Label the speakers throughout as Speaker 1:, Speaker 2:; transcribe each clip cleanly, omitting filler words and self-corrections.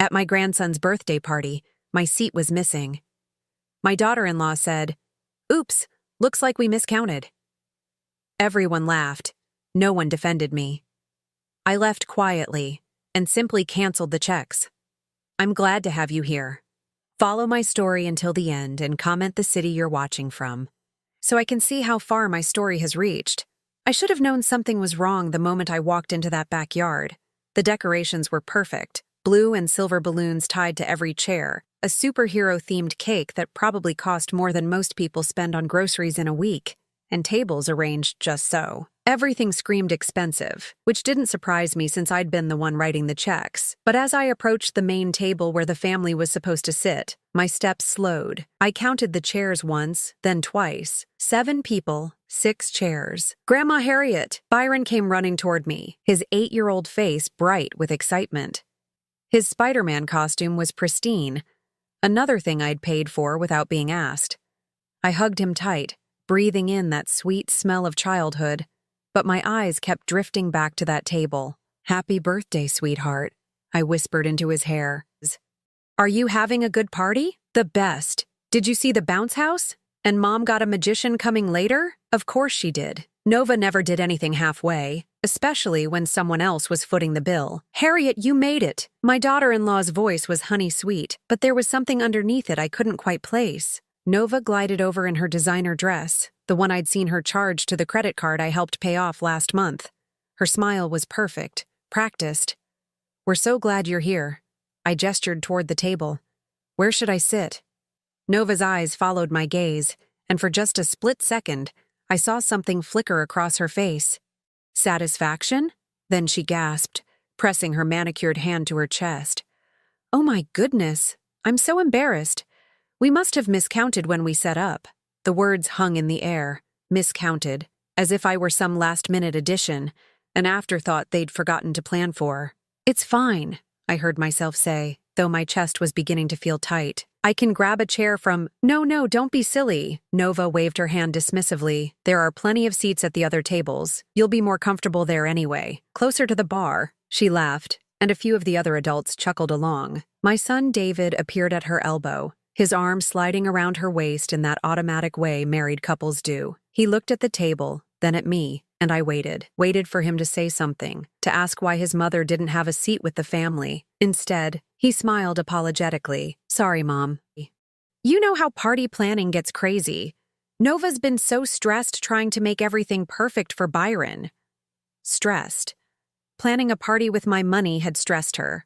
Speaker 1: At my grandson's birthday party, my seat was missing. My daughter-in-law said, "Oops, looks like we miscounted." Everyone laughed. No one defended me. I left quietly and simply canceled the checks. I'm glad to have you here. Follow my story until the end and comment the city you're watching from, so I can see how far my story has reached. I should have known something was wrong the moment I walked into that backyard. The decorations were perfect, blue and silver balloons tied to every chair, a superhero-themed cake that probably cost more than most people spend on groceries in a week, and tables arranged just so. Everything screamed expensive, which didn't surprise me since I'd been the one writing the checks. But as I approached the main table where the family was supposed to sit, my steps slowed. I counted the chairs once, then twice. 7 people, 6 chairs. "Grandma Harriet!" Byron came running toward me, his 8-year-old face bright with excitement. His Spider-Man costume was pristine, another thing I'd paid for without being asked. I hugged him tight, breathing in that sweet smell of childhood. But my eyes kept drifting back to that table. "Happy birthday, sweetheart," I whispered into his hair. "Are you having a good party?" "The best. Did you see the bounce house? And Mom got a magician coming later?" Of course she did. Nova never did anything halfway, especially when someone else was footing the bill. "Harriet, you made it!" My daughter-in-law's voice was honey-sweet, but there was something underneath it I couldn't quite place. Nova glided over in her designer dress, the one I'd seen her charge to the credit card I helped pay off last month. Her smile was perfect, practiced. "We're so glad you're here." I gestured toward the table. "Where should I sit?" Nova's eyes followed my gaze, and for just a split second, I saw something flicker across her face. "Satisfaction?" Then she gasped, pressing her manicured hand to her chest. "Oh my goodness, I'm so embarrassed. We must have miscounted when we set up." The words hung in the air, miscounted, as if I were some last-minute addition, an afterthought they'd forgotten to plan for. "It's fine," I heard myself say, though my chest was beginning to feel tight. "I can grab a chair from—" No, don't be silly." Nova waved her hand dismissively. "There are plenty of seats at the other tables. You'll be more comfortable there anyway. Closer to the bar." She laughed, and a few of the other adults chuckled along. My son David appeared at her elbow, his arm sliding around her waist in that automatic way married couples do. He looked at the table, then at me, and I waited for him to say something, to ask why his mother didn't have a seat with the family. Instead, he smiled apologetically. "Sorry, Mom." You know how party planning gets crazy. Nova's been so stressed trying to make everything perfect for Byron. Stressed. Planning a party with my money had stressed her.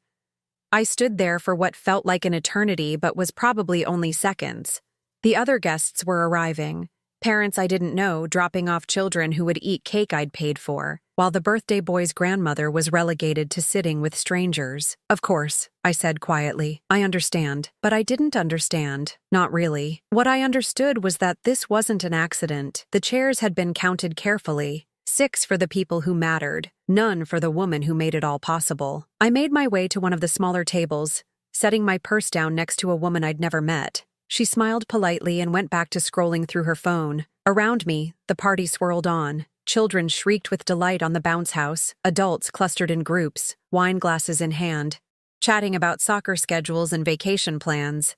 Speaker 1: I stood there for what felt like an eternity but was probably only seconds. The other guests were arriving, parents I didn't know dropping off children who would eat cake I'd paid for, while the birthday boy's grandmother was relegated to sitting with strangers. "Of course," I said quietly. "I understand." But I didn't understand. Not really. What I understood was that this wasn't an accident. The chairs had been counted carefully. 6 for the people who mattered, none for the woman who made it all possible. I made my way to one of the smaller tables, setting my purse down next to a woman I'd never met. She smiled politely and went back to scrolling through her phone. Around me, the party swirled on. Children shrieked with delight on the bounce house, adults clustered in groups, wine glasses in hand, chatting about soccer schedules and vacation plans.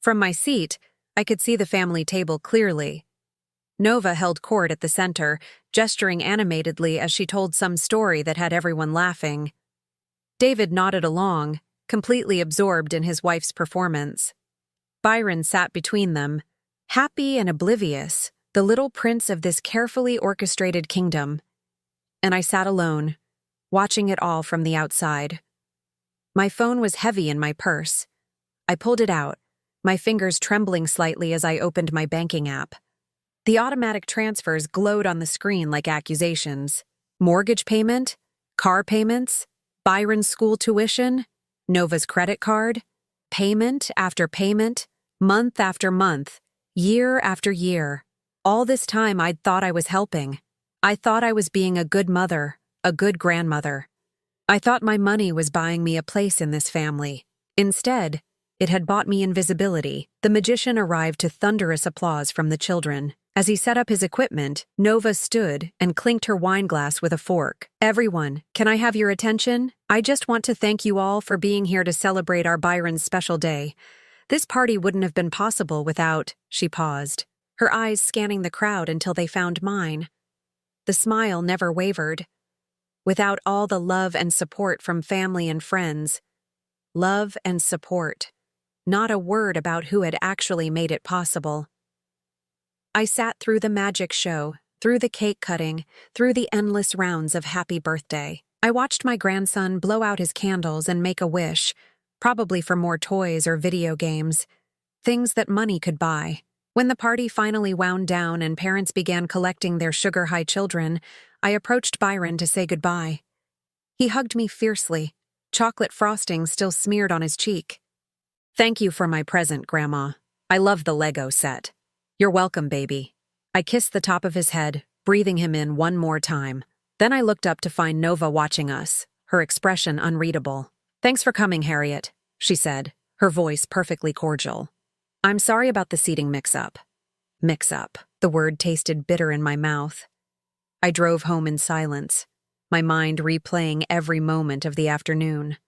Speaker 1: From my seat, I could see the family table clearly. Nova held court at the center, gesturing animatedly as she told some story that had everyone laughing. David nodded along, completely absorbed in his wife's performance. Byron sat between them, happy and oblivious, the little prince of this carefully orchestrated kingdom. And I sat alone, watching it all from the outside. My phone was heavy in my purse. I pulled it out, my fingers trembling slightly as I opened my banking app. The automatic transfers glowed on the screen like accusations. Mortgage payment, car payments, Byron's school tuition, Nova's credit card, payment after payment, month after month, year after year. All this time I'd thought I was helping. I thought I was being a good mother, a good grandmother. I thought my money was buying me a place in this family. Instead, it had bought me invisibility. The magician arrived to thunderous applause from the children. As he set up his equipment, Nova stood and clinked her wine glass with a fork. "Everyone, can I have your attention? I just want to thank you all for being here to celebrate our Byron's special day. This party wouldn't have been possible without—" She paused, her eyes scanning the crowd until they found mine. The smile never wavered. "Without all the love and support from family and friends." Love and support. Not a word about who had actually made it possible. I sat through the magic show, through the cake cutting, through the endless rounds of happy birthday. I watched my grandson blow out his candles and make a wish, probably for more toys or video games, things that money could buy. When the party finally wound down and parents began collecting their sugar-high children, I approached Byron to say goodbye. He hugged me fiercely, chocolate frosting still smeared on his cheek. "Thank you for my present, Grandma. I love the Lego set." "You're welcome, baby." I kissed the top of his head, breathing him in one more time. Then I looked up to find Nova watching us, her expression unreadable. "Thanks for coming, Harriet," she said, her voice perfectly cordial. "I'm sorry about the seating mix-up." Mix-up. The word tasted bitter in my mouth. I drove home in silence, my mind replaying every moment of the afternoon.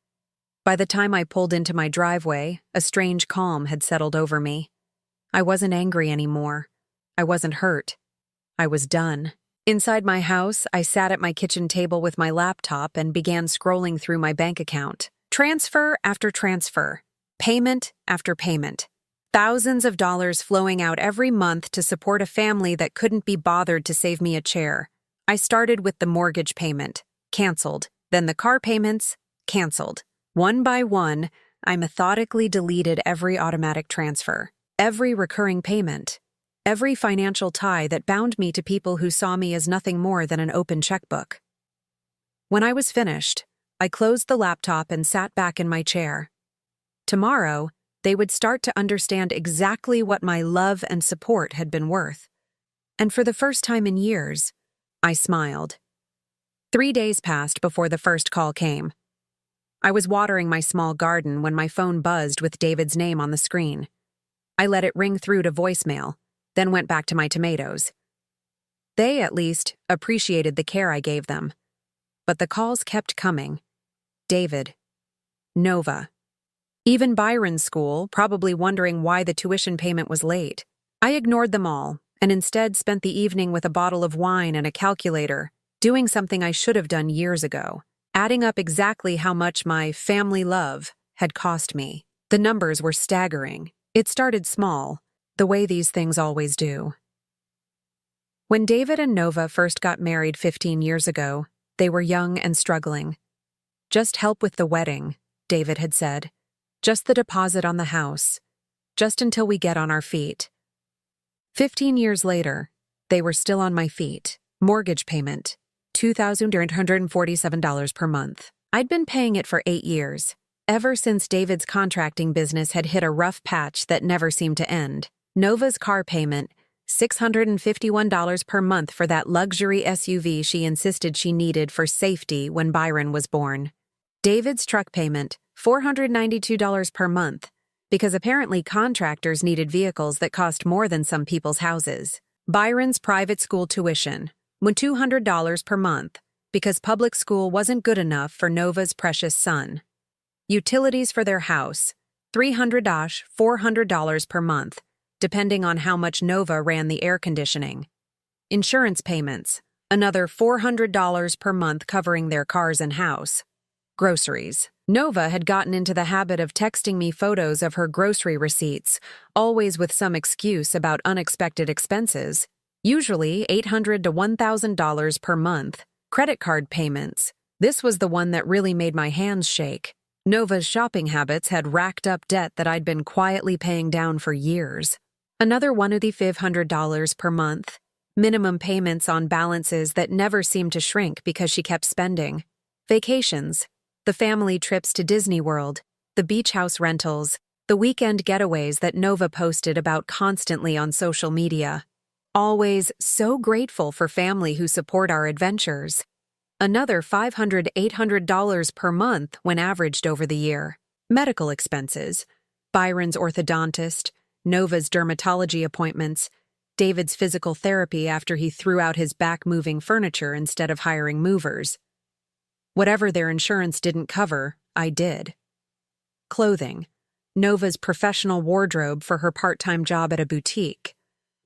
Speaker 1: By the time I pulled into my driveway, a strange calm had settled over me. I wasn't angry anymore. I wasn't hurt. I was done. Inside my house, I sat at my kitchen table with my laptop and began scrolling through my bank account. Transfer after transfer. Payment after payment. Thousands of dollars flowing out every month to support a family that couldn't be bothered to save me a chair. I started with the mortgage payment. Canceled. Then the car payments. Canceled. One by one, I methodically deleted every automatic transfer. Every recurring payment, every financial tie that bound me to people who saw me as nothing more than an open checkbook. When I was finished, I closed the laptop and sat back in my chair. Tomorrow, they would start to understand exactly what my love and support had been worth. And for the first time in years, I smiled. 3 days passed before the first call came. I was watering my small garden when my phone buzzed with David's name on the screen. I let it ring through to voicemail, then went back to my tomatoes. They, at least, appreciated the care I gave them. But the calls kept coming. David. Nova. Even Byron's school, probably wondering why the tuition payment was late. I ignored them all, and instead spent the evening with a bottle of wine and a calculator, doing something I should have done years ago, adding up exactly how much my family love had cost me. The numbers were staggering. It started small, the way these things always do. When David and Nova first got married 15 years ago, they were young and struggling. "Just help with the wedding," David had said. "Just the deposit on the house. Just until we get on our feet." 15 years later, they were still on my feet. Mortgage payment, $2,847 per month. I'd been paying it for 8 years. Ever since David's contracting business had hit a rough patch that never seemed to end. Nova's car payment, $651 per month for that luxury SUV she insisted she needed for safety when Byron was born. David's truck payment, $492 per month, because apparently contractors needed vehicles that cost more than some people's houses. Byron's private school tuition, $200 per month, because public school wasn't good enough for Nova's precious son. Utilities for their house, $300–400 per month, depending on how much Nova ran the air conditioning. Insurance payments, another $400 per month covering their cars and house. Groceries. Nova had gotten into the habit of texting me photos of her grocery receipts, always with some excuse about unexpected expenses, usually $800 to $1,000 per month. Credit card payments. This was the one that really made my hands shake. Nova's shopping habits had racked up debt that I'd been quietly paying down for years. Another $1,500 per month. Minimum payments on balances that never seemed to shrink because she kept spending. Vacations. The family trips to Disney World. The beach house rentals. The weekend getaways that Nova posted about constantly on social media. Always so grateful for family who support our adventures. Another $500 to $800 per month when averaged over the year. Medical expenses. Byron's orthodontist, Nova's dermatology appointments, David's physical therapy after he threw out his back-moving furniture instead of hiring movers. Whatever their insurance didn't cover, I did. Clothing. Nova's professional wardrobe for her part-time job at a boutique.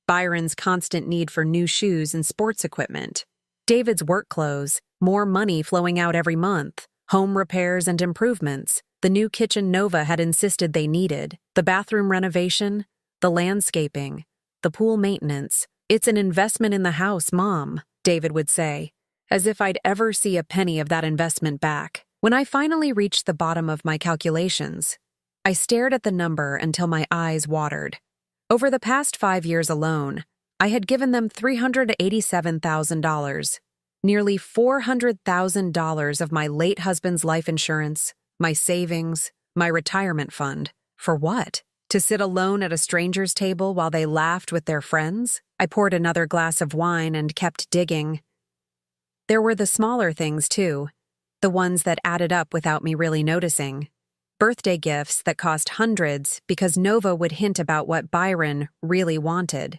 Speaker 1: Byron's constant need for new shoes and sports equipment. David's work clothes, more money flowing out every month. Home repairs and improvements. The new kitchen Nova had insisted they needed. The bathroom renovation. The landscaping. The pool maintenance. "It's an investment in the house, Mom," David would say, as if I'd ever see a penny of that investment back. When I finally reached the bottom of my calculations, I stared at the number until my eyes watered. Over the past 5 years alone, I had given them $387,000, nearly $400,000 of my late husband's life insurance, my savings, my retirement fund. For what? To sit alone at a stranger's table while they laughed with their friends? I poured another glass of wine and kept digging. There were the smaller things, too, the ones that added up without me really noticing. Birthday gifts that cost hundreds because Nova would hint about what Byron really wanted.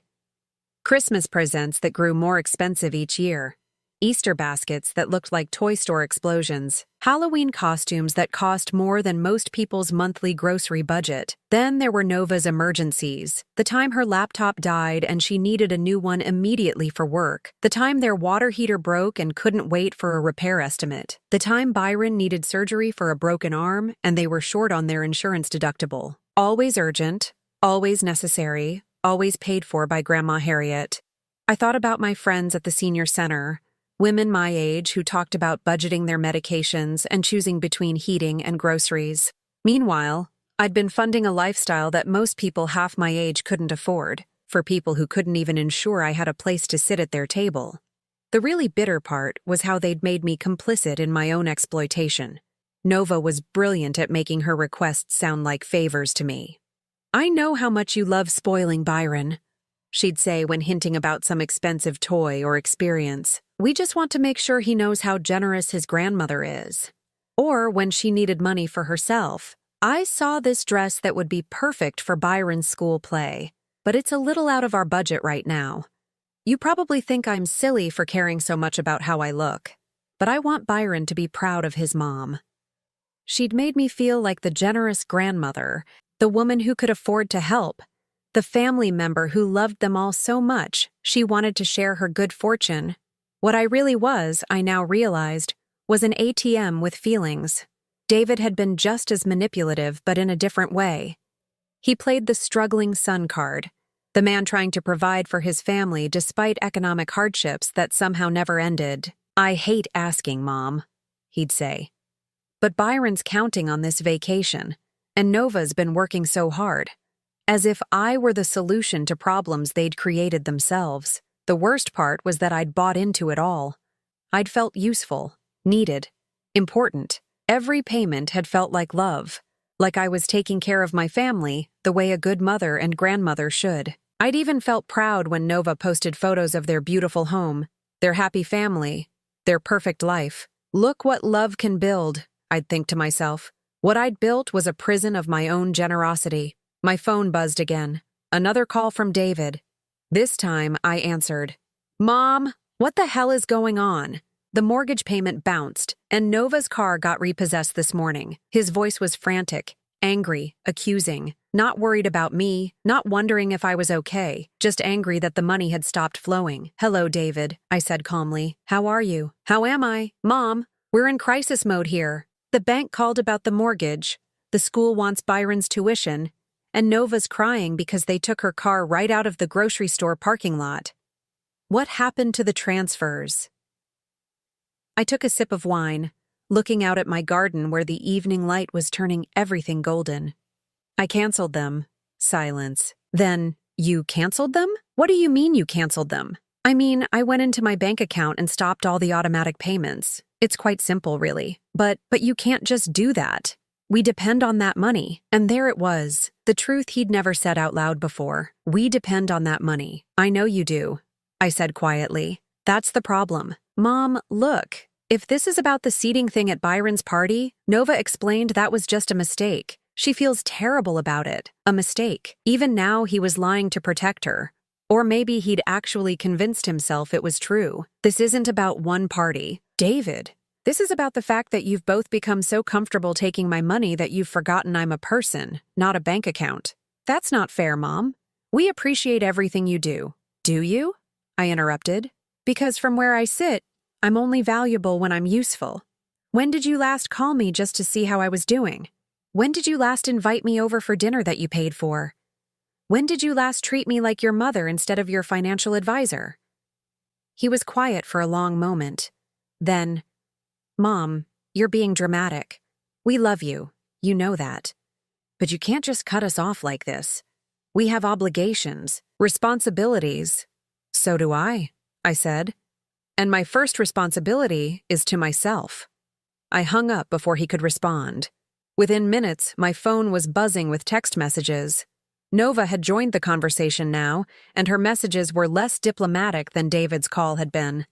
Speaker 1: Christmas presents that grew more expensive each year. Easter baskets that looked like toy store explosions. Halloween costumes that cost more than most people's monthly grocery budget. Then there were Nova's emergencies. The time her laptop died and she needed a new one immediately for work. The time their water heater broke and couldn't wait for a repair estimate. The time Byron needed surgery for a broken arm and they were short on their insurance deductible. Always urgent, always necessary, always paid for by Grandma Harriet. I thought about my friends at the senior center, women my age who talked about budgeting their medications and choosing between heating and groceries. Meanwhile, I'd been funding a lifestyle that most people half my age couldn't afford, for people who couldn't even ensure I had a place to sit at their table. The really bitter part was how they'd made me complicit in my own exploitation. Nova was brilliant at making her requests sound like favors to me. "I know how much you love spoiling Byron," she'd say when hinting about some expensive toy or experience. "We just want to make sure he knows how generous his grandmother is." Or when she needed money for herself, "I saw this dress that would be perfect for Byron's school play, but it's a little out of our budget right now. You probably think I'm silly for caring so much about how I look, but I want Byron to be proud of his mom." She'd made me feel like the generous grandmother, the woman who could afford to help, the family member who loved them all so much she wanted to share her good fortune. What I really was, I now realized, was an ATM with feelings. David had been just as manipulative, but in a different way. He played the struggling son card, the man trying to provide for his family despite economic hardships that somehow never ended. "I hate asking, Mom," he'd say. "But Byron's counting on this vacation, and Nova's been working so hard." As if I were the solution to problems they'd created themselves. The worst part was that I'd bought into it all. I'd felt useful, needed, important. Every payment had felt like love, like I was taking care of my family the way a good mother and grandmother should. I'd even felt proud when Nova posted photos of their beautiful home, their happy family, their perfect life. "Look what love can build," I'd think to myself. What I'd built was a prison of my own generosity. My phone buzzed again. Another call from David. This time, I answered. "Mom, what the hell is going on?" The mortgage payment bounced, and Nova's car got repossessed this morning. His voice was frantic, angry, accusing, not worried about me, not wondering if I was okay, just angry that the money had stopped flowing. "Hello, David," I said calmly. "How are you?" "How am I? Mom, we're in crisis mode here. The bank called about the mortgage, the school wants Byron's tuition, and Nova's crying because they took her car right out of the grocery store parking lot. What happened to the transfers?" I took a sip of wine, looking out at my garden where the evening light was turning everything golden. "I canceled them." Silence. "Then, you canceled them? What do you mean you canceled them?" "I mean, I went into my bank account and stopped all the automatic payments. It's quite simple, really. But you can't just do that. We depend on that money." And there it was, the truth he'd never said out loud before. "We depend on that money." "I know you do," I said quietly. "That's the problem. Mom, look. If this is about the seating thing at Byron's party, Nova explained that was just a mistake. She feels terrible about it. A mistake. Even now he was lying to protect her. Or maybe he'd actually convinced himself it was true. This isn't about one party. David, this is about the fact that you've both become so comfortable taking my money that you've forgotten I'm a person, not a bank account. That's not fair, Mom. We appreciate everything you do. Do you? I interrupted. Because from where I sit, I'm only valuable when I'm useful. When did you last call me just to see how I was doing? When did you last invite me over for dinner that you paid for? When did you last treat me like your mother instead of your financial advisor? He was quiet for a long moment. Then, Mom, you're being dramatic. We love you. You know that. But you can't just cut us off like this. We have obligations, responsibilities. So do I said. And my first responsibility is to myself. I hung up before he could respond. Within minutes, my phone was buzzing with text messages. Nova had joined the conversation now, and her messages were less diplomatic than David's call had been.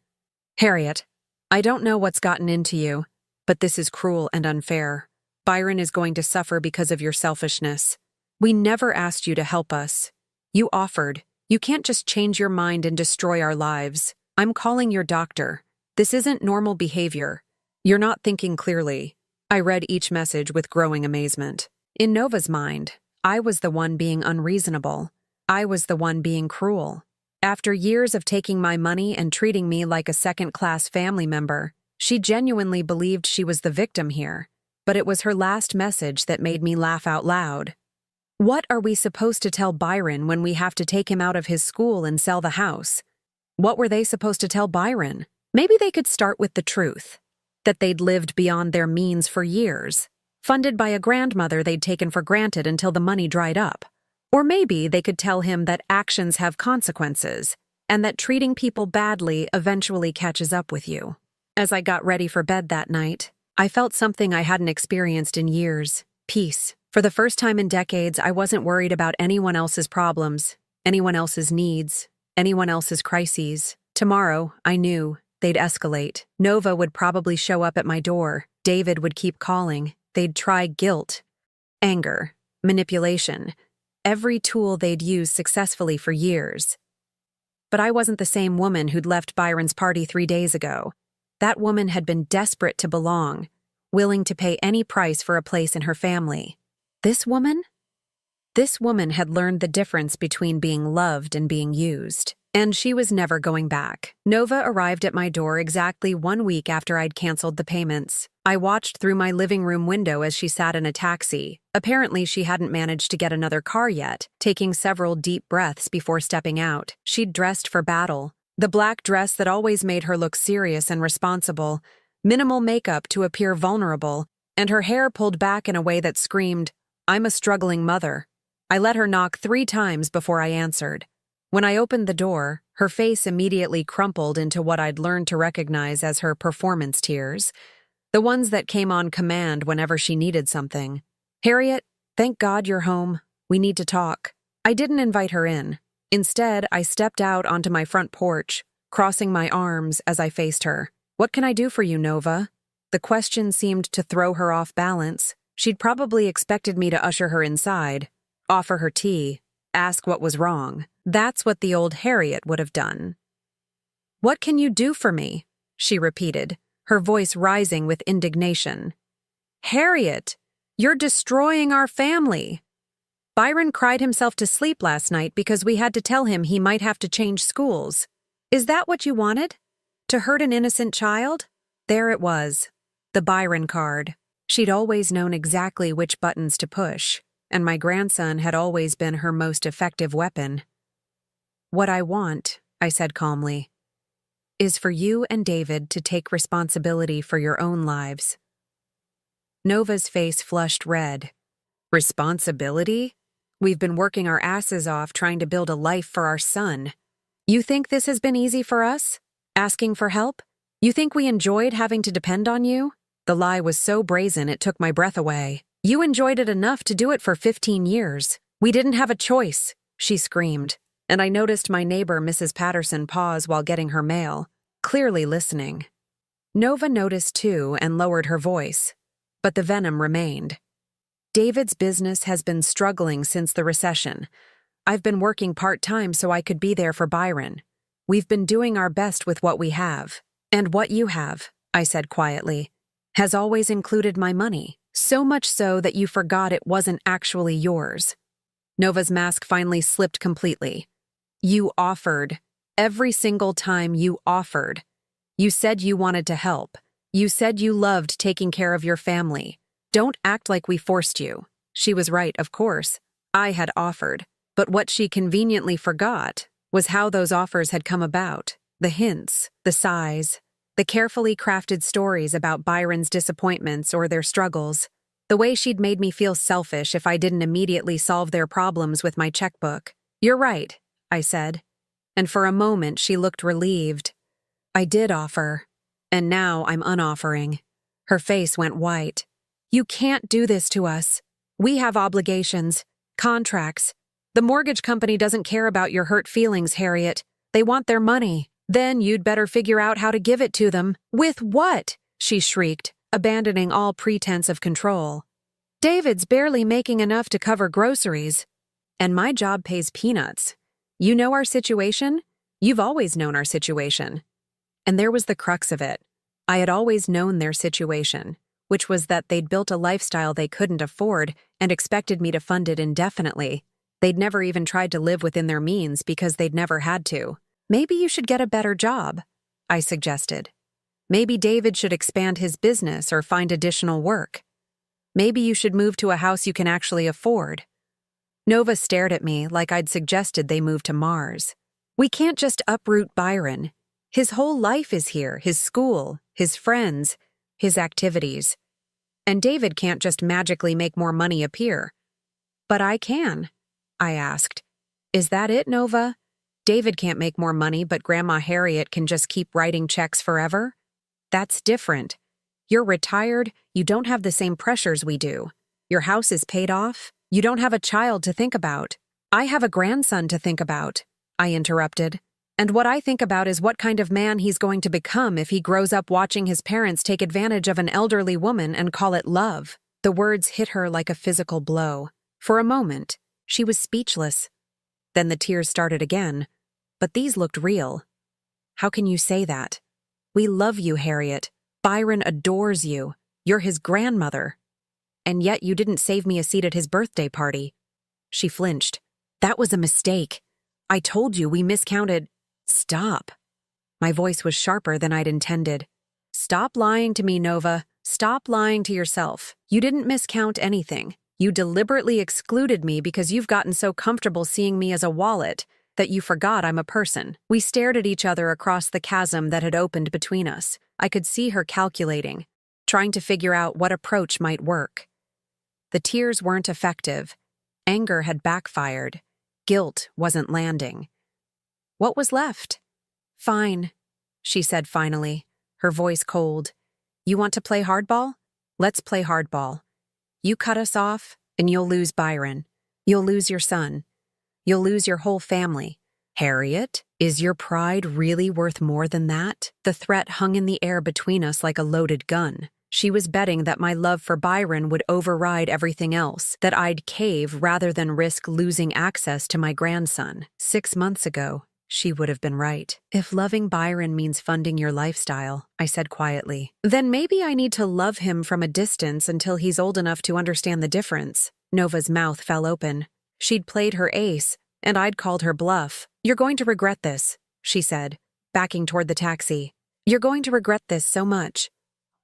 Speaker 1: Harriet, I don't know what's gotten into you, but this is cruel and unfair. Byron is going to suffer because of your selfishness. We never asked you to help us. You offered. You can't just change your mind and destroy our lives. I'm calling your doctor. This isn't normal behavior. You're not thinking clearly. I read each message with growing amazement. In Nova's mind, I was the one being unreasonable. I was the one being cruel. After years of taking my money and treating me like a second-class family member, she genuinely believed she was the victim here. But it was her last message that made me laugh out loud. What are we supposed to tell Byron when we have to take him out of his school and sell the house? What were they supposed to tell Byron? Maybe they could start with the truth. That they'd lived beyond their means for years, funded by a grandmother they'd taken for granted until the money dried up. Or maybe they could tell him that actions have consequences, and that treating people badly eventually catches up with you. As I got ready for bed that night, I felt something I hadn't experienced in years: peace. For the first time in decades, I wasn't worried about anyone else's problems, anyone else's needs, anyone else's crises. Tomorrow, I knew, they'd escalate. Nova would probably show up at my door. David would keep calling. They'd try guilt, anger, manipulation, every tool they'd used successfully for years. But I wasn't the same woman who'd left Byron's party 3 days ago. That woman had been desperate to belong, willing to pay any price for a place in her family. This woman? This woman had learned the difference between being loved and being used. And she was never going back. Nova arrived at my door exactly 1 week after I'd canceled the payments. I watched through my living room window as she sat in a taxi. Apparently, she hadn't managed to get another car yet, taking several deep breaths before stepping out. She'd dressed for battle. The black dress that always made her look serious and responsible, minimal makeup to appear vulnerable, and her hair pulled back in a way that screamed, "I'm a struggling mother." I let her knock 3 times before I answered. When I opened the door, her face immediately crumpled into what I'd learned to recognize as her performance tears, the ones that came on command whenever she needed something. "Harriet, thank God you're home. We need to talk." I didn't invite her in. Instead, I stepped out onto my front porch, crossing my arms as I faced her. "What can I do for you, Nova?" The question seemed to throw her off balance. She'd probably expected me to usher her inside, offer her tea, ask what was wrong. That's what the old Harriet would have done. "What can you do for me?" she repeated, her voice rising with indignation. "Harriet, you're destroying our family. Byron cried himself to sleep last night because we had to tell him he might have to change schools. Is that what you wanted? To hurt an innocent child?" There it was, the Byron card. She'd always known exactly which buttons to push, and my grandson had always been her most effective weapon. "What I want," I said calmly, "is for you and David to take responsibility for your own lives." Nova's face flushed red. "Responsibility? We've been working our asses off trying to build a life for our son. You think this has been easy for us? Asking for help? You think we enjoyed having to depend on you?" The lie was so brazen it took my breath away. "You enjoyed it enough to do it for 15 years. We didn't have a choice," she screamed, and I noticed my neighbor, Mrs. Patterson, pause while getting her mail, clearly listening. Nova noticed too and lowered her voice, but the venom remained. "David's business has been struggling since the recession. I've been working part-time so I could be there for Byron. We've been doing our best with what we have. And what you have, I said quietly, has always included my money. So much so that you forgot it wasn't actually yours. Nova's mask finally slipped completely. You offered. Every single time you offered. You said you wanted to help. You said you loved taking care of your family. Don't act like we forced you. She was right, of course. I had offered. But what she conveniently forgot was how those offers had come about. The hints, the sighs, the carefully crafted stories about Byron's disappointments or their struggles. The way she'd made me feel selfish if I didn't immediately solve their problems with my checkbook. You're right, I said. And for a moment she looked relieved. I did offer. And now I'm unoffering. Her face went white. You can't do this to us. We have obligations, contracts. The mortgage company doesn't care about your hurt feelings, Harriet. They want their money. Then you'd better figure out how to give it to them. With what? She shrieked, abandoning all pretense of control. David's barely making enough to cover groceries. And my job pays peanuts. You know our situation? You've always known our situation. And there was the crux of it. I had always known their situation, which was that they'd built a lifestyle they couldn't afford and expected me to fund it indefinitely. They'd never even tried to live within their means because they'd never had to. Maybe you should get a better job, I suggested. Maybe David should expand his business or find additional work. Maybe you should move to a house you can actually afford. Nova stared at me like I'd suggested they move to Mars. We can't just uproot Byron. His whole life is here, his school, his friends, his activities. And David can't just magically make more money appear. But I can, I asked. Is that it, Nova? David can't make more money, but Grandma Harriet can just keep writing checks forever? That's different. You're retired, you don't have the same pressures we do. Your house is paid off, you don't have a child to think about. I have a grandson to think about, I interrupted. And what I think about is what kind of man he's going to become if he grows up watching his parents take advantage of an elderly woman and call it love. The words hit her like a physical blow. For a moment, she was speechless. Then the tears started again, but these looked real. How can you say that? We love you, Harriet. Byron adores you. You're his grandmother. And yet you didn't save me a seat at his birthday party. She flinched. That was a mistake. I told you we miscounted. Stop. My voice was sharper than I'd intended. Stop lying to me, Nova. Stop lying to yourself. You didn't miscount anything. You deliberately excluded me because you've gotten so comfortable seeing me as a wallet that you forgot I'm a person. We stared at each other across the chasm that had opened between us. I could see her calculating, trying to figure out what approach might work. The tears weren't effective. Anger had backfired. Guilt wasn't landing. What was left? Fine, she said finally, her voice cold. You want to play hardball? Let's play hardball. You cut us off, and you'll lose Byron. You'll lose your son. You'll lose your whole family. Harriet, is your pride really worth more than that? The threat hung in the air between us like a loaded gun. She was betting that my love for Byron would override everything else, that I'd cave rather than risk losing access to my grandson. 6 months ago, she would have been right. If loving Byron means funding your lifestyle, I said quietly, then maybe I need to love him from a distance until he's old enough to understand the difference. Nova's mouth fell open. She'd played her ace, and I'd called her bluff. You're going to regret this, she said, backing toward the taxi. You're going to regret this so much.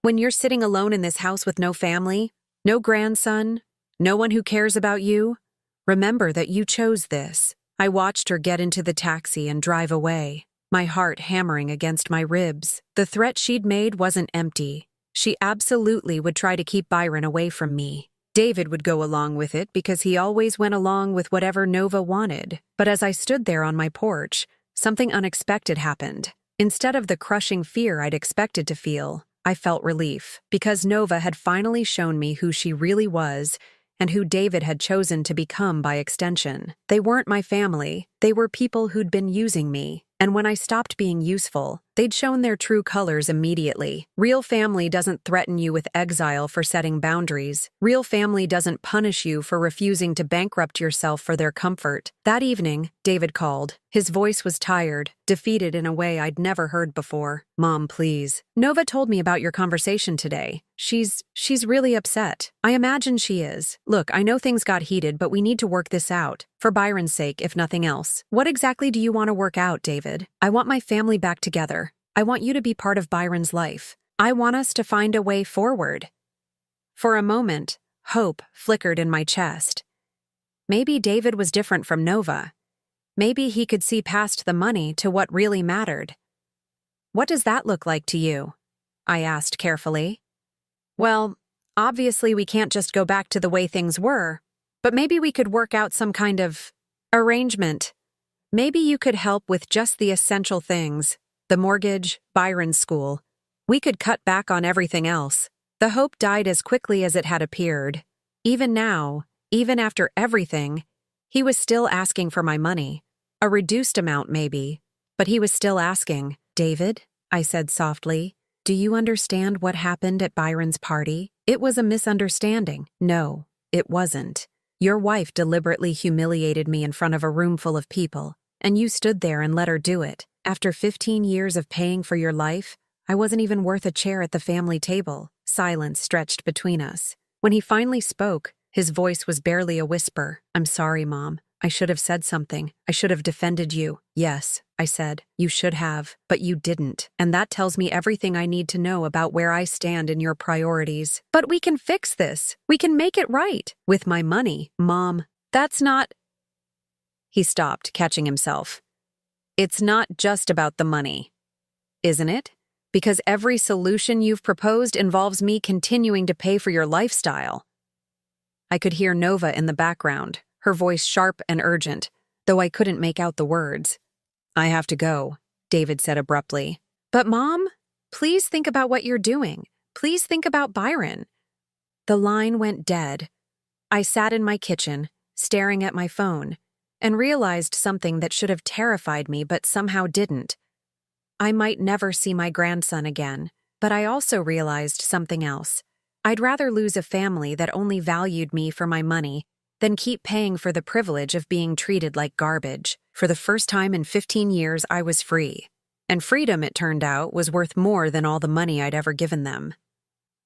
Speaker 1: When you're sitting alone in this house with no family, no grandson, no one who cares about you, remember that you chose this. I watched her get into the taxi and drive away, my heart hammering against my ribs. The threat she'd made wasn't empty. She absolutely would try to keep Byron away from me. David would go along with it because he always went along with whatever Nova wanted. But as I stood there on my porch, something unexpected happened. Instead of the crushing fear I'd expected to feel, I felt relief, because Nova had finally shown me who she really was and who David had chosen to become by extension. They weren't my family. They were people who'd been using me. And when I stopped being useful, they'd shown their true colors immediately. Real family doesn't threaten you with exile for setting boundaries. Real family doesn't punish you for refusing to bankrupt yourself for their comfort. That evening, David called. His voice was tired, defeated in a way I'd never heard before. "Mom, please. Nova told me about your conversation today. She's really upset. I imagine she is. Look, I know things got heated, but we need to work this out. For Byron's sake, if nothing else. What exactly do you want to work out, David? I want my family back together. I want you to be part of Byron's life. I want us to find a way forward." For a moment, hope flickered in my chest. Maybe David was different from Nova. Maybe he could see past the money to what really mattered. "What does that look like to you?" I asked carefully. "Well, obviously we can't just go back to the way things were, but maybe we could work out some kind of arrangement. Maybe you could help with just the essential things, the mortgage, Byron's school. We could cut back on everything else." The hope died as quickly as it had appeared. Even now, even after everything, he was still asking for my money. A reduced amount maybe, but he was still asking. "David," I said softly, "do you understand what happened at Byron's party? It was a misunderstanding." "No, it wasn't. Your wife deliberately humiliated me in front of a room full of people, and you stood there and let her do it. After 15 years of paying for your life, I wasn't even worth a chair at the family table." Silence stretched between us. When he finally spoke, his voice was barely a whisper. "I'm sorry, Mom. I should have said something. I should have defended you." "Yes," I said, "you should have, but you didn't. And that tells me everything I need to know about where I stand in your priorities." "But we can fix this. We can make it right. With my money." "Mom, that's not—" He stopped, catching himself. "It's not just about the money, isn't it? Because every solution you've proposed involves me continuing to pay for your lifestyle." I could hear Nova in the background, her voice sharp and urgent, though I couldn't make out the words. "I have to go," David said abruptly. "But Mom, please think about what you're doing. Please think about Byron." The line went dead. I sat in my kitchen, staring at my phone, and realized something that should have terrified me but somehow didn't. I might never see my grandson again, but I also realized something else. I'd rather lose a family that only valued me for my money than keep paying for the privilege of being treated like garbage. For the first time in 15 years, I was free. And freedom, it turned out, was worth more than all the money I'd ever given them.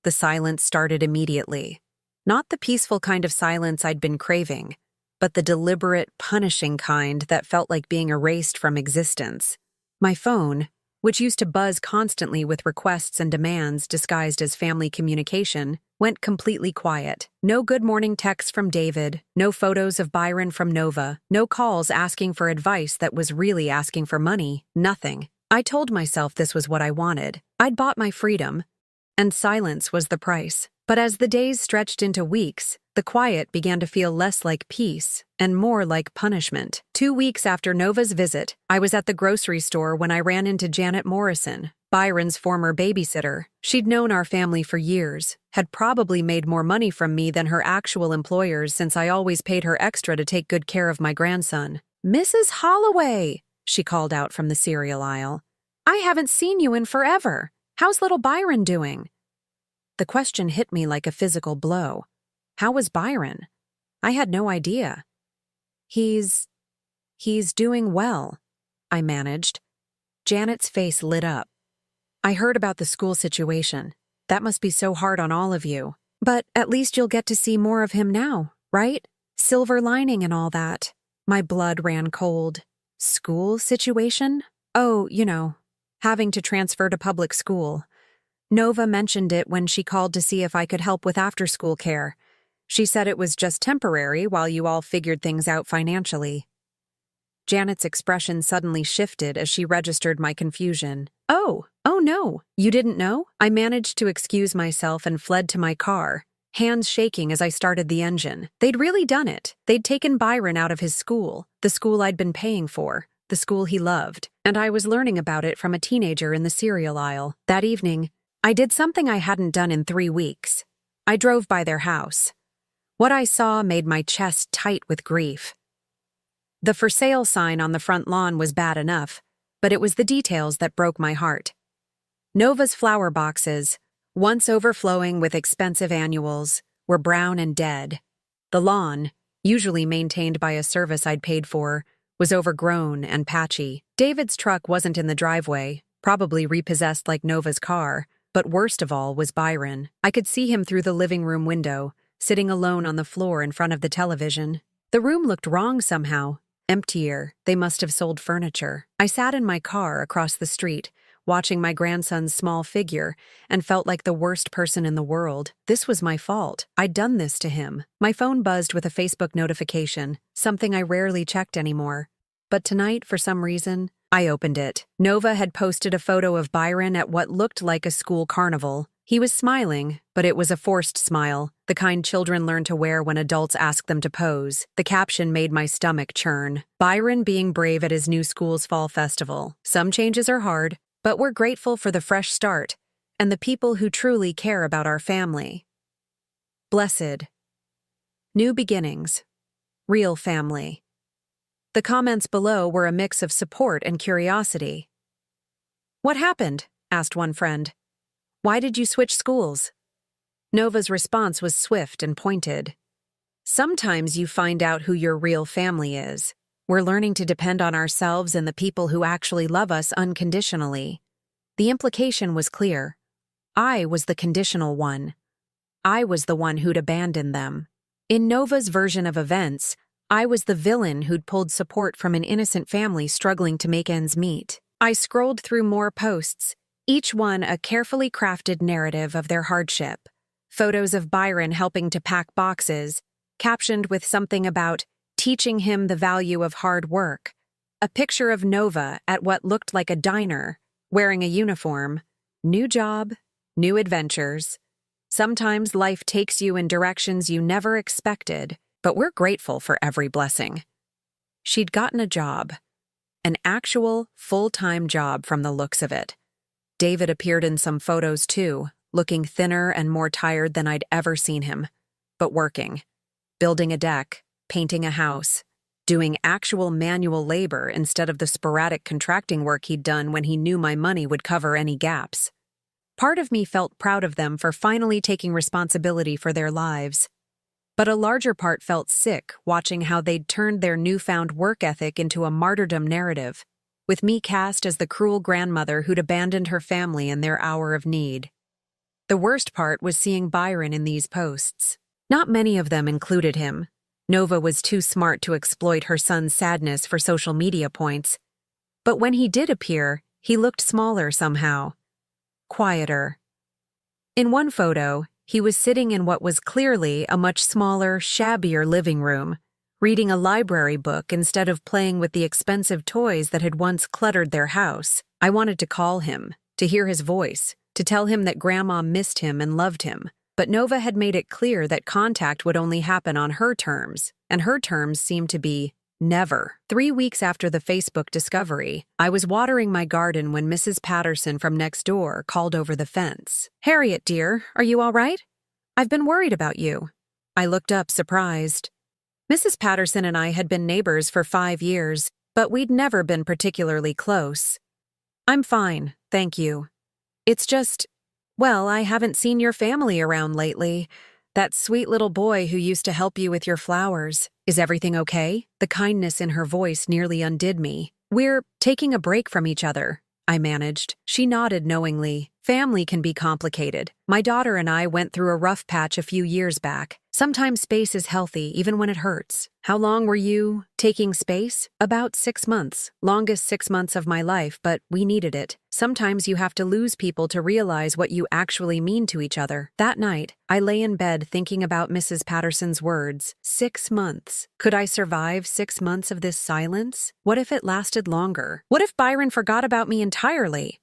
Speaker 1: The silence started immediately. Not the peaceful kind of silence I'd been craving, but the deliberate, punishing kind that felt like being erased from existence. My phone, which used to buzz constantly with requests and demands disguised as family communication, went completely quiet. No good morning texts from David, no photos of Byron from Nova, no calls asking for advice that was really asking for money, nothing. I told myself this was what I wanted. I'd bought my freedom, and silence was the price. But as the days stretched into weeks, the quiet began to feel less like peace and more like punishment. 2 weeks after Nova's visit, I was at the grocery store when I ran into Janet Morrison, Byron's former babysitter. She'd known our family for years, had probably made more money from me than her actual employers since I always paid her extra to take good care of my grandson. "Mrs. Holloway," she called out from the cereal aisle. "I haven't seen you in forever. How's little Byron doing?" The question hit me like a physical blow. How was Byron? I had no idea. He's doing well," I managed. Janet's face lit up. "I heard about the school situation. That must be so hard on all of you. But at least you'll get to see more of him now, right? Silver lining and all that." My blood ran cold. "School situation?" "Oh, having to transfer to public school. Nova mentioned it when she called to see if I could help with after-school care. She said it was just temporary while you all figured things out financially." Janet's expression suddenly shifted as she registered my confusion. Oh no, you didn't know?" I managed to excuse myself and fled to my car, hands shaking as I started the engine. They'd really done it. They'd taken Byron out of his school, the school I'd been paying for, the school he loved, and I was learning about it from a teenager in the cereal aisle. That evening, I did something I hadn't done in 3 weeks. I drove by their house. What I saw made my chest tight with grief. The for sale sign on the front lawn was bad enough, but it was the details that broke my heart. Nova's flower boxes, once overflowing with expensive annuals, were brown and dead. The lawn, usually maintained by a service I'd paid for, was overgrown and patchy. David's truck wasn't in the driveway, probably repossessed like Nova's car, but worst of all was Byron. I could see him through the living room window, sitting alone on the floor in front of the television. The room looked wrong somehow, emptier. They must have sold furniture. I sat in my car across the street, watching my grandson's small figure, and felt like the worst person in the world. This was my fault. I'd done this to him. My phone buzzed with a Facebook notification, something I rarely checked anymore. But tonight, for some reason, I opened it. Nova had posted a photo of Byron at what looked like a school carnival. He was smiling, but it was a forced smile, the kind children learn to wear when adults ask them to pose. The caption made my stomach churn. Byron being brave at his new school's fall festival. Some changes are hard, but we're grateful for the fresh start and the people who truly care about our family. Blessed. New beginnings. Real family. The comments below were a mix of support and curiosity. "What happened?" asked one friend. "Why did you switch schools?" Nova's response was swift and pointed. "Sometimes you find out who your real family is. We're learning to depend on ourselves and the people who actually love us unconditionally." The implication was clear. I was the conditional one. I was the one who'd abandoned them. In Nova's version of events, I was the villain who'd pulled support from an innocent family struggling to make ends meet. I scrolled through more posts, each one a carefully crafted narrative of their hardship. Photos of Byron helping to pack boxes, captioned with something about teaching him the value of hard work. A picture of Nova at what looked like a diner, wearing a uniform. New job, new adventures. Sometimes life takes you in directions you never expected, but we're grateful for every blessing. She'd gotten a job. An actual, full-time job from the looks of it. David appeared in some photos too, looking thinner and more tired than I'd ever seen him, but working. Building a deck, painting a house, doing actual manual labor instead of the sporadic contracting work he'd done when he knew my money would cover any gaps. Part of me felt proud of them for finally taking responsibility for their lives. But a larger part felt sick watching how they'd turned their newfound work ethic into a martyrdom narrative, with me cast as the cruel grandmother who'd abandoned her family in their hour of need. The worst part was seeing Byron in these posts. Not many of them included him. Nova was too smart to exploit her son's sadness for social media points. But when he did appear, he looked smaller somehow. Quieter. In one photo, he was sitting in what was clearly a much smaller, shabbier living room, reading a library book instead of playing with the expensive toys that had once cluttered their house. I wanted to call him, to hear his voice, to tell him that Grandma missed him and loved him. But Nova had made it clear that contact would only happen on her terms, and her terms seemed to be never. 3 weeks after the Facebook discovery, I was watering my garden when Mrs. Patterson from next door called over the fence. "Harriet, dear, are you all right? I've been worried about you." I looked up, surprised. Mrs. Patterson and I had been neighbors for 5 years, but we'd never been particularly close. "I'm fine, thank you. It's just, well, I haven't seen your family around lately. That sweet little boy who used to help you with your flowers. Is everything okay?" The kindness in her voice nearly undid me. "We're taking a break from each other," I managed. She nodded knowingly. "Family can be complicated. My daughter and I went through a rough patch a few years back. Sometimes space is healthy, even when it hurts." "How long were you taking space?" "About 6 months. Longest 6 months of my life, but we needed it. Sometimes you have to lose people to realize what you actually mean to each other." That night, I lay in bed thinking about Mrs. Patterson's words. 6 months. Could I survive 6 months of this silence? What if it lasted longer? What if Byron forgot about me entirely?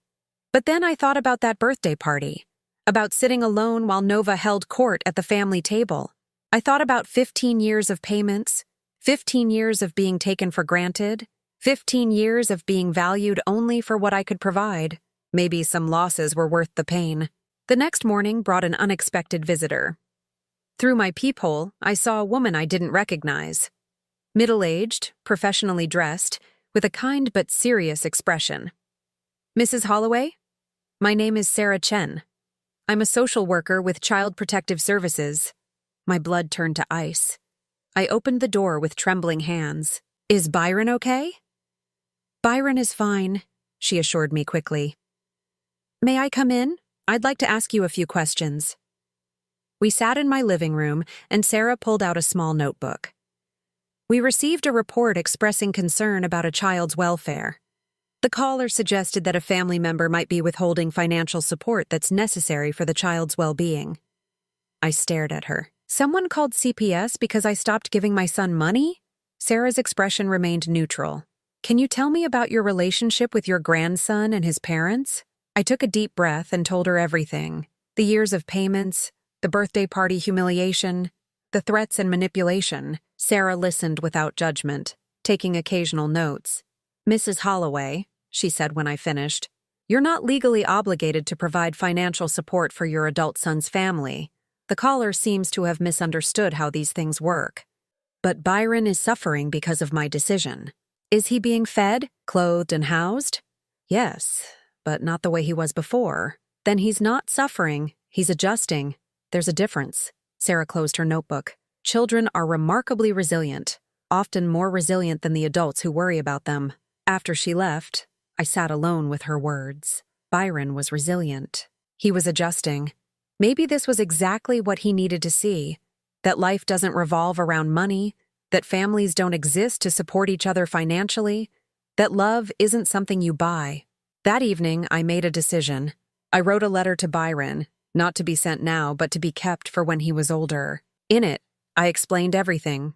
Speaker 1: But then I thought about that birthday party. About sitting alone while Nova held court at the family table. I thought about 15 years of payments, 15 years of being taken for granted, 15 years of being valued only for what I could provide. Maybe some losses were worth the pain. The next morning brought an unexpected visitor. Through my peephole, I saw a woman I didn't recognize. Middle-aged, professionally dressed, with a kind but serious expression. "Mrs. Holloway? My name is Sarah Chen. I'm a social worker with Child Protective Services." My blood turned to ice. I opened the door with trembling hands. "Is Byron okay?" "Byron is fine," she assured me quickly. "May I come in? I'd like to ask you a few questions." We sat in my living room, and Sarah pulled out a small notebook. "We received a report expressing concern about a child's welfare. The caller suggested that a family member might be withholding financial support that's necessary for the child's well-being." I stared at her. "Someone called CPS because I stopped giving my son money?" Sarah's expression remained neutral. "Can you tell me about your relationship with your grandson and his parents?" I took a deep breath and told her everything. The years of payments, the birthday party humiliation, the threats and manipulation. Sarah listened without judgment, taking occasional notes. "Mrs. Holloway," she said when I finished, "you're not legally obligated to provide financial support for your adult son's family. The caller seems to have misunderstood how these things work. But Byron is suffering because of my decision. Is he being fed, clothed, and housed? Yes, but not the way he was before. Then he's not suffering, he's adjusting. There's a difference." Sarah closed her notebook. "Children are remarkably resilient, often more resilient than the adults who worry about them." After she left, I sat alone with her words. Byron was resilient. He was adjusting. Maybe this was exactly what he needed to see, that life doesn't revolve around money, that families don't exist to support each other financially, that love isn't something you buy. That evening, I made a decision. I wrote a letter to Byron, not to be sent now, but to be kept for when he was older. In it, I explained everything.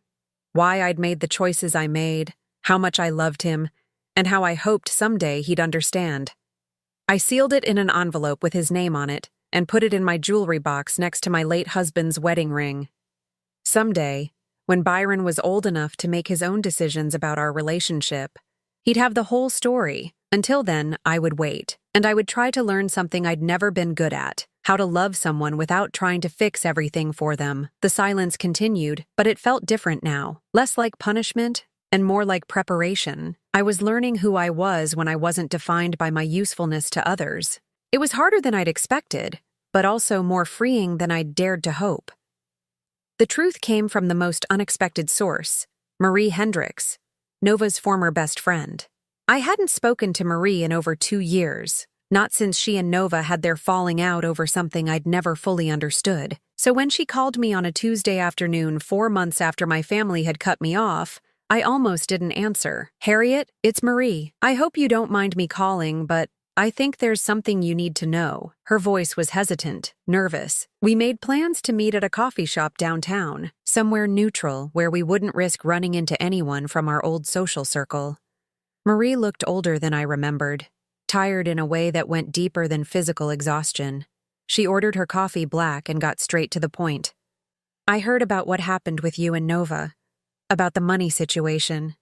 Speaker 1: Why I'd made the choices I made, how much I loved him, and how I hoped someday he'd understand. I sealed it in an envelope with his name on it and put it in my jewelry box next to my late husband's wedding ring. Someday, when Byron was old enough to make his own decisions about our relationship, he'd have the whole story. Until then, I would wait, and I would try to learn something I'd never been good at, how to love someone without trying to fix everything for them. The silence continued, but it felt different now, less like punishment and more like preparation. I was learning who I was when I wasn't defined by my usefulness to others. It was harder than I'd expected, but also more freeing than I'd dared to hope. The truth came from the most unexpected source, Marie Hendricks, Nova's former best friend. I hadn't spoken to Marie in over 2 years, not since she and Nova had their falling out over something I'd never fully understood. So when she called me on a Tuesday afternoon 4 months after my family had cut me off, I almost didn't answer. "Harriet, it's Marie. I hope you don't mind me calling, but I think there's something you need to know." Her voice was hesitant, nervous. "We made plans to meet at a coffee shop downtown, somewhere neutral where we wouldn't risk running into anyone from our old social circle." Marie looked older than I remembered, tired in a way that went deeper than physical exhaustion. She ordered her coffee black and got straight to the point. "I heard about what happened with you and Nova, about the money situation."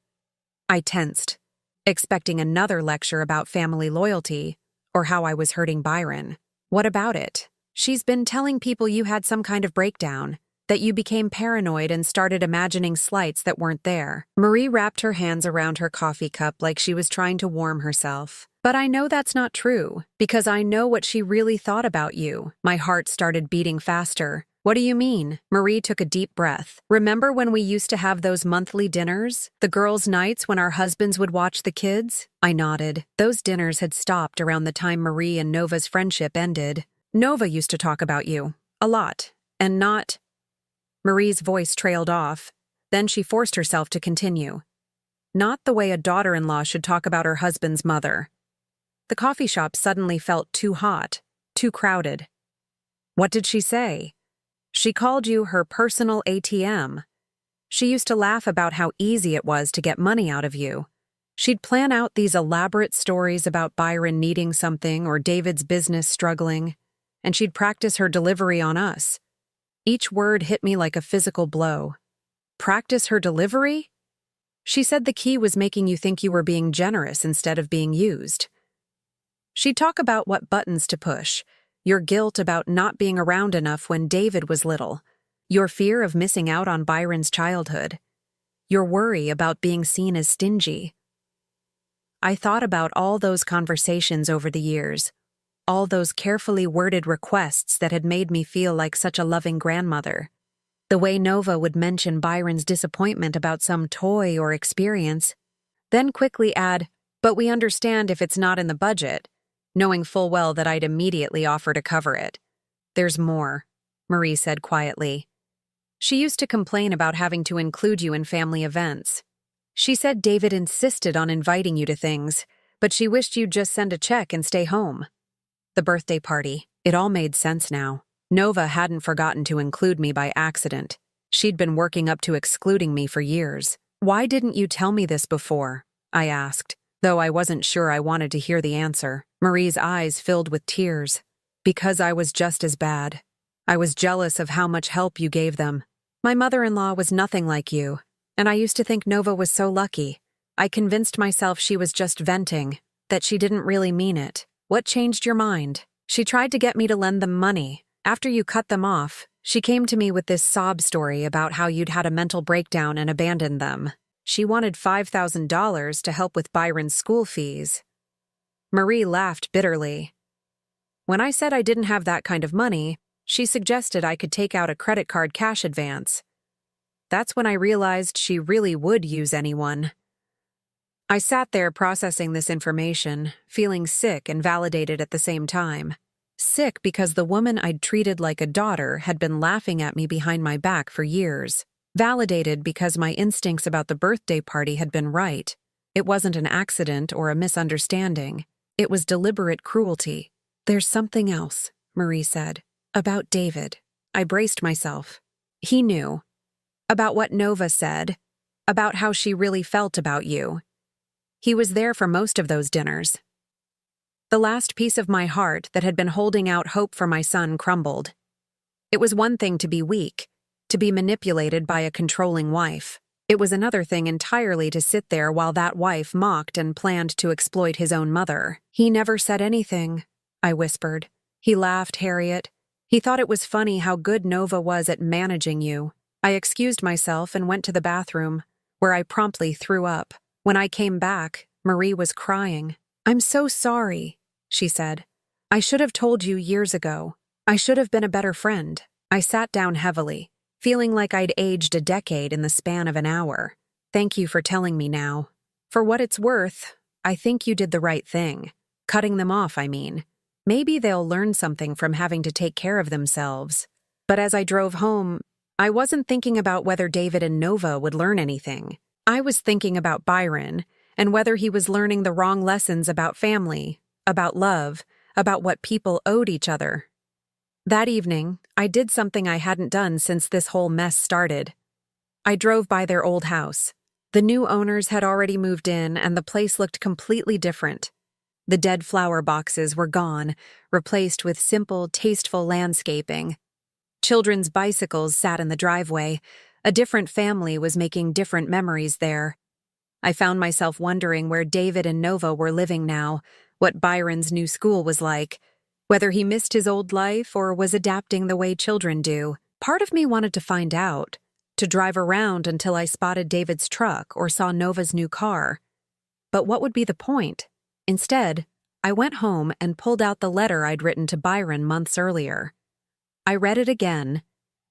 Speaker 1: I tensed, expecting another lecture about family loyalty or how I was hurting Byron. "What about it?" "She's been telling people you had some kind of breakdown, that you became paranoid and started imagining slights that weren't there." Marie wrapped her hands around her coffee cup like she was trying to warm herself. "But I know that's not true, because I know what she really thought about you." My heart started beating faster. "What do you mean?" Marie took a deep breath. "Remember when we used to have those monthly dinners? The girls' nights when our husbands would watch the kids?" I nodded. Those dinners had stopped around the time Marie and Nova's friendship ended. "Nova used to talk about you. A lot. And not—" Marie's voice trailed off. Then she forced herself to continue. "Not the way a daughter-in-law should talk about her husband's mother." The coffee shop suddenly felt too hot, too crowded. "What did she say?" "She called you her personal ATM. She used to laugh about how easy it was to get money out of you. She'd plan out these elaborate stories about Byron needing something or David's business struggling, and she'd practice her delivery on us." Each word hit me like a physical blow. "Practice her delivery?" "She said the key was making you think you were being generous instead of being used. She'd talk about what buttons to push, your guilt about not being around enough when David was little, your fear of missing out on Byron's childhood, your worry about being seen as stingy. I thought about all those conversations over the years, all those carefully worded requests that had made me feel like such a loving grandmother. The way Nova would mention Byron's disappointment about some toy or experience, then quickly add, "But we understand if it's not in the budget," knowing full well that I'd immediately offer to cover it. "There's more," Marie said quietly. "She used to complain about having to include you in family events. She said David insisted on inviting you to things, but she wished you'd just send a check and stay home." The birthday party. It all made sense now. Nova hadn't forgotten to include me by accident. She'd been working up to excluding me for years. "Why didn't you tell me this before?" I asked, though I wasn't sure I wanted to hear the answer. Marie's eyes filled with tears. "Because I was just as bad. I was jealous of how much help you gave them. My mother-in-law was nothing like you, and I used to think Nova was so lucky. I convinced myself she was just venting, that she didn't really mean it. What changed your mind? She tried to get me to lend them money. After you cut them off, she came to me with this sob story about how you'd had a mental breakdown and abandoned them. She wanted $5,000 to help with Byron's school fees." Marie laughed bitterly. "When I said I didn't have that kind of money, she suggested I could take out a credit card cash advance. That's when I realized she really would use anyone." I sat there processing this information, feeling sick and validated at the same time. Sick because the woman I'd treated like a daughter had been laughing at me behind my back for years. Validated because my instincts about the birthday party had been right. It wasn't an accident or a misunderstanding. It was deliberate cruelty. "There's something else," Marie said. "About David." I braced myself. He knew. About what Nova said. About how she really felt about you. He was there for most of those dinners. The last piece of my heart that had been holding out hope for my son crumbled. It was one thing to be weak, to be manipulated by a controlling wife. It was another thing entirely to sit there while that wife mocked and planned to exploit his own mother. "He never said anything," I whispered. "He laughed, Harriet. He thought it was funny how good Nova was at managing you." I excused myself and went to the bathroom, where I promptly threw up. When I came back, Marie was crying. "I'm so sorry," she said. "I should have told you years ago. I should have been a better friend." I sat down heavily, feeling like I'd aged a decade in the span of an hour. "Thank you for telling me now. For what it's worth, I think you did the right thing. Cutting them off, I mean. Maybe they'll learn something from having to take care of themselves." But as I drove home, I wasn't thinking about whether David and Nova would learn anything. I was thinking about Byron and whether he was learning the wrong lessons about family, about love, about what people owed each other. That evening, I did something I hadn't done since this whole mess started. I drove by their old house. The new owners had already moved in, and the place looked completely different. The dead flower boxes were gone, replaced with simple, tasteful landscaping. Children's bicycles sat in the driveway. A different family was making different memories there. I found myself wondering where David and Nova were living now, what Byron's new school was like, whether he missed his old life or was adapting the way children do. Part of me wanted to find out, to drive around until I spotted David's truck or saw Nova's new car. But what would be the point? Instead, I went home and pulled out the letter I'd written to Byron months earlier. I read it again,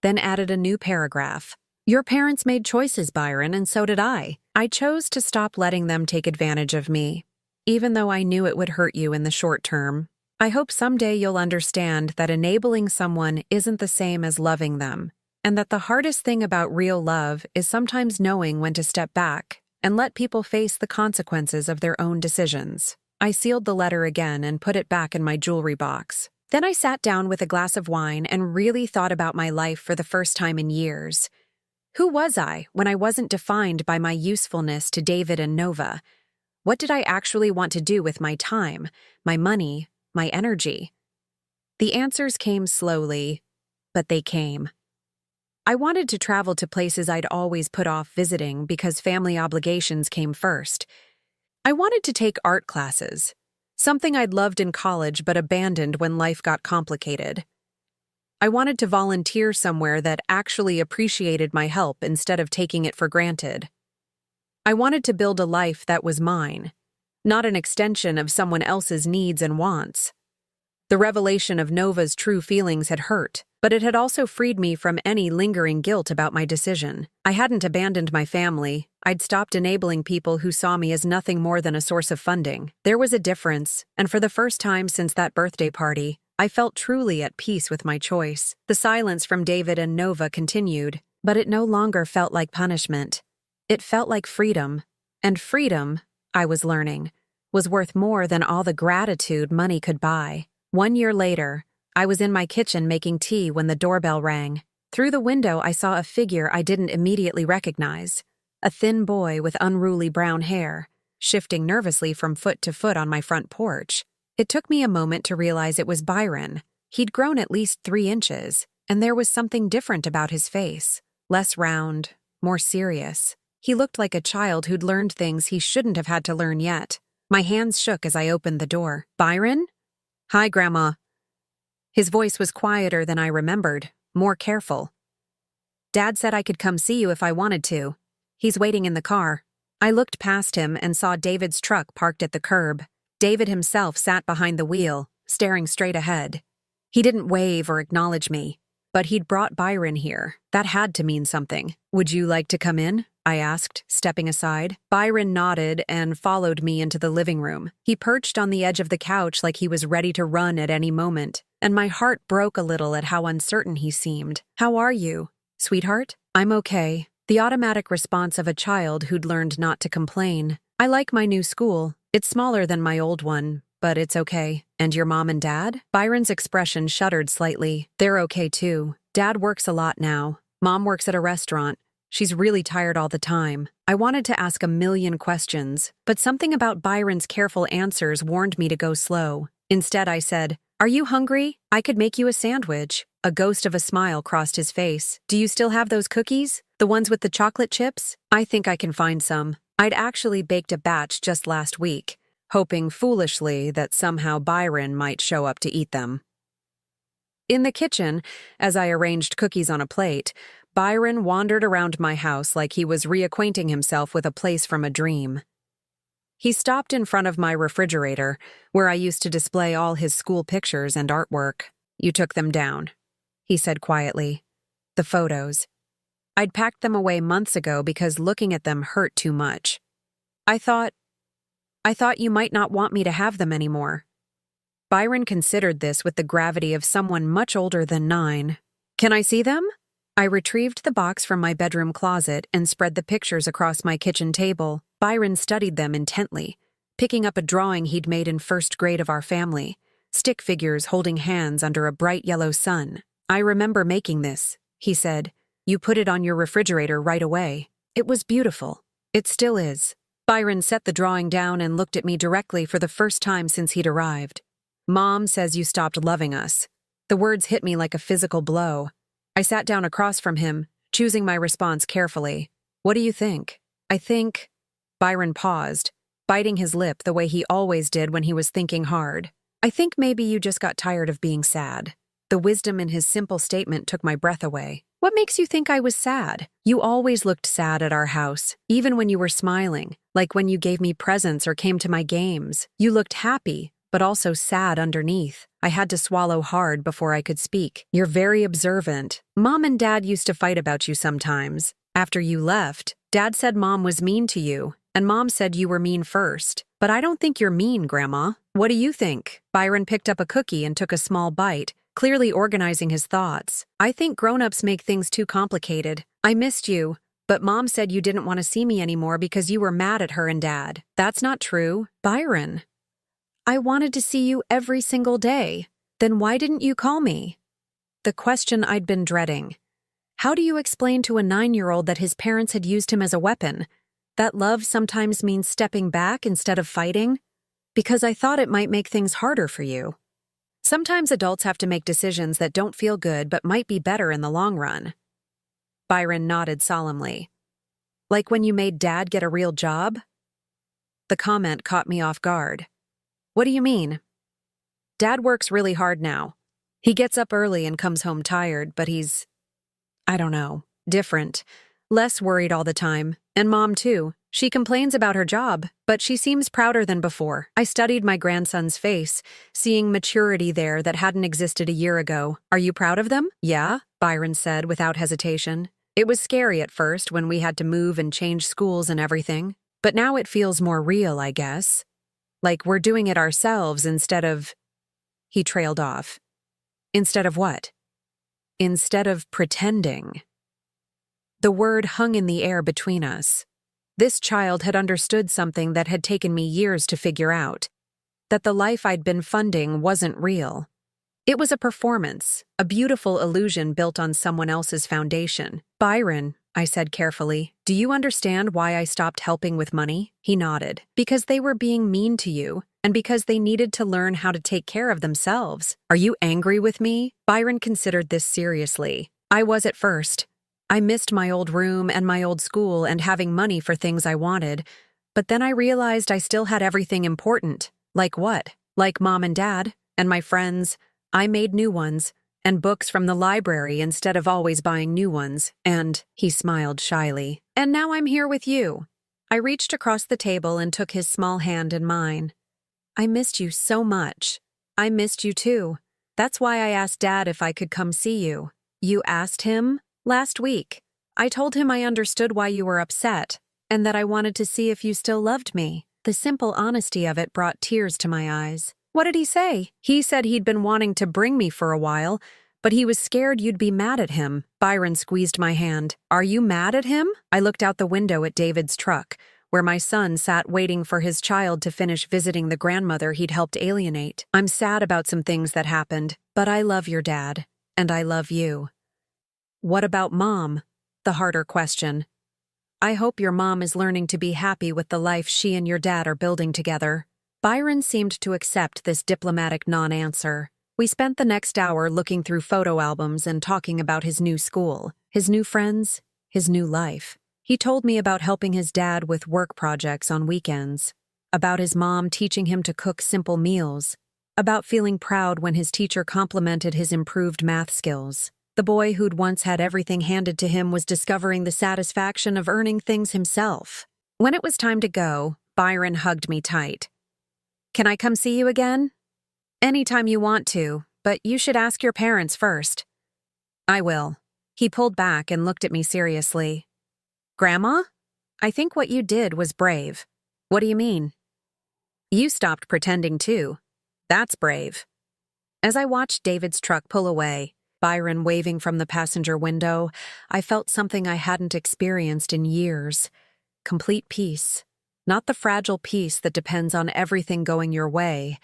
Speaker 1: then added a new paragraph. "Your parents made choices, Byron, and so did I. I chose to stop letting them take advantage of me, even though I knew it would hurt you in the short term. I hope someday you'll understand that enabling someone isn't the same as loving them, and that the hardest thing about real love is sometimes knowing when to step back and let people face the consequences of their own decisions." I sealed the letter again and put it back in my jewelry box. Then I sat down with a glass of wine and really thought about my life for the first time in years. Who was I when I wasn't defined by my usefulness to David and Nova? What did I actually want to do with my time, my money, my energy? The answers came slowly, but they came. I wanted to travel to places I'd always put off visiting because family obligations came first. I wanted to take art classes, something I'd loved in college but abandoned when life got complicated. I wanted to volunteer somewhere that actually appreciated my help instead of taking it for granted. I wanted to build a life that was mine, not an extension of someone else's needs and wants. The revelation of Nova's true feelings had hurt, but it had also freed me from any lingering guilt about my decision. I hadn't abandoned my family. I'd stopped enabling people who saw me as nothing more than a source of funding. There was a difference, and for the first time since that birthday party, I felt truly at peace with my choice. The silence from David and Nova continued, but it no longer felt like punishment. It felt like freedom. And freedom, I was learning, was worth more than all the gratitude money could buy. 1 year later, I was in my kitchen making tea when the doorbell rang. Through the window, I saw a figure I didn't immediately recognize. A thin boy with unruly brown hair, shifting nervously from foot to foot on my front porch. It took me a moment to realize it was Byron. He'd grown at least 3 inches, and there was something different about his face. Less round, more serious. He looked like a child who'd learned things he shouldn't have had to learn yet. My hands shook as I opened the door. "Byron?" "Hi, Grandma." His voice was quieter than I remembered, more careful. "Dad said I could come see you if I wanted to. He's waiting in the car." I looked past him and saw David's truck parked at the curb. David himself sat behind the wheel, staring straight ahead. He didn't wave or acknowledge me, but he'd brought Byron here. That had to mean something. "Would you like to come in?" I asked, stepping aside. Byron nodded and followed me into the living room. He perched on the edge of the couch like he was ready to run at any moment, and my heart broke a little at how uncertain he seemed. "How are you, sweetheart?" "I'm okay." The automatic response of a child who'd learned not to complain. "I like my new school. It's smaller than my old one, but it's okay." "And your mom and dad?" Byron's expression shuddered slightly. "They're okay too. Dad works a lot now. Mom works at a restaurant. She's really tired all the time." I wanted to ask a million questions, but something about Byron's careful answers warned me to go slow. Instead, I said, "Are you hungry? I could make you a sandwich." A ghost of a smile crossed his face. "Do you still have those cookies? The ones with the chocolate chips?" "I think I can find some." I'd actually baked a batch just last week, hoping foolishly that somehow Byron might show up to eat them. In the kitchen, as I arranged cookies on a plate, Byron wandered around my house like he was reacquainting himself with a place from a dream. He stopped in front of my refrigerator, where I used to display all his school pictures and artwork. "You took them down," he said quietly. "The photos. I'd packed them away months ago because looking at them hurt too much. I thought you might not want me to have them anymore." Byron considered this with the gravity of someone much older than 9. "Can I see them?" I retrieved the box from my bedroom closet and spread the pictures across my kitchen table. Byron studied them intently, picking up a drawing he'd made in first grade of our family, stick figures holding hands under a bright yellow sun. "I remember making this," he said. "You put it on your refrigerator right away. It was beautiful. It still is." Byron set the drawing down and looked at me directly for the first time since he'd arrived. "Mom says you stopped loving us." The words hit me like a physical blow. I sat down across from him, choosing my response carefully. "What do you think?" "I think—" Byron paused, biting his lip the way he always did when he was thinking hard. "I think maybe you just got tired of being sad." The wisdom in his simple statement took my breath away. "What makes you think I was sad?" "You always looked sad at our house, even when you were smiling, like when you gave me presents or came to my games. You looked happy, but also sad underneath." I had to swallow hard before I could speak. "You're very observant. Mom and Dad used to fight about you sometimes. After you left, Dad said Mom was mean to you, and Mom said you were mean first. But I don't think you're mean, Grandma. What do you think?" Byron picked up a cookie and took a small bite, clearly organizing his thoughts. "I think grown-ups make things too complicated. I missed you, but Mom said you didn't want to see me anymore because you were mad at her and Dad." "That's not true." "Byron, I wanted to see you every single day. Then why didn't you call me?" The question I'd been dreading. How do you explain to a 9-year-old that his parents had used him as a weapon? That love sometimes means stepping back instead of fighting? Because I thought it might make things harder for you. Sometimes adults have to make decisions that don't feel good but might be better in the long run. Byron nodded solemnly. "Like when you made Dad get a real job?" The comment caught me off guard. "What do you mean?" "Dad works really hard now. He gets up early and comes home tired, but he's, I don't know, different. Less worried all the time. And Mom, too. She complains about her job, but she seems prouder than before. I studied my grandson's face, seeing maturity there that hadn't existed a year ago. Are you proud of them? Yeah, Byron said without hesitation. It was scary at first when we had to move and change schools and everything. But now it feels more real, I guess. Like we're doing it ourselves instead of… He trailed off. Instead of what? Instead of pretending. The word hung in the air between us. This child had understood something that had taken me years to figure out, that the life I'd been funding wasn't real. It was a performance, a beautiful illusion built on someone else's foundation. Byron, I said carefully, do you understand why I stopped helping with money? He nodded. Because they were being mean to you, and because they needed to learn how to take care of themselves. Are you angry with me? Byron considered this seriously. I was at first. I missed my old room and my old school and having money for things I wanted, but then I realized I still had everything important. Like what? Like Mom and Dad, and my friends. I made new ones, and books from the library instead of always buying new ones, and… He smiled shyly. And now I'm here with you. I reached across the table and took his small hand in mine. I missed you so much. I missed you too. That's why I asked Dad if I could come see you. You asked him? Last week. I told him I understood why you were upset, and that I wanted to see if you still loved me. The simple honesty of it brought tears to my eyes. What did he say? He said he'd been wanting to bring me for a while, but he was scared you'd be mad at him. Byron squeezed my hand. Are you mad at him? I looked out the window at David's truck, where my son sat waiting for his child to finish visiting the grandmother he'd helped alienate. I'm sad about some things that happened, but I love your dad, and I love you. What about Mom? The harder question. I hope your mom is learning to be happy with the life she and your dad are building together. Byron seemed to accept this diplomatic non-answer. We spent the next hour looking through photo albums and talking about his new school, his new friends, his new life. He told me about helping his dad with work projects on weekends, about his mom teaching him to cook simple meals, about feeling proud when his teacher complimented his improved math skills. The boy who'd once had everything handed to him was discovering the satisfaction of earning things himself. When it was time to go, Byron hugged me tight. Can I come see you again? Anytime you want to, but you should ask your parents first. I will. He pulled back and looked at me seriously. Grandma? I think what you did was brave. What do you mean? You stopped pretending too. That's brave. As I watched David's truck pull away, Byron waving from the passenger window, I felt something I hadn't experienced in years. Complete peace. Not the fragile peace that depends on everything going your way,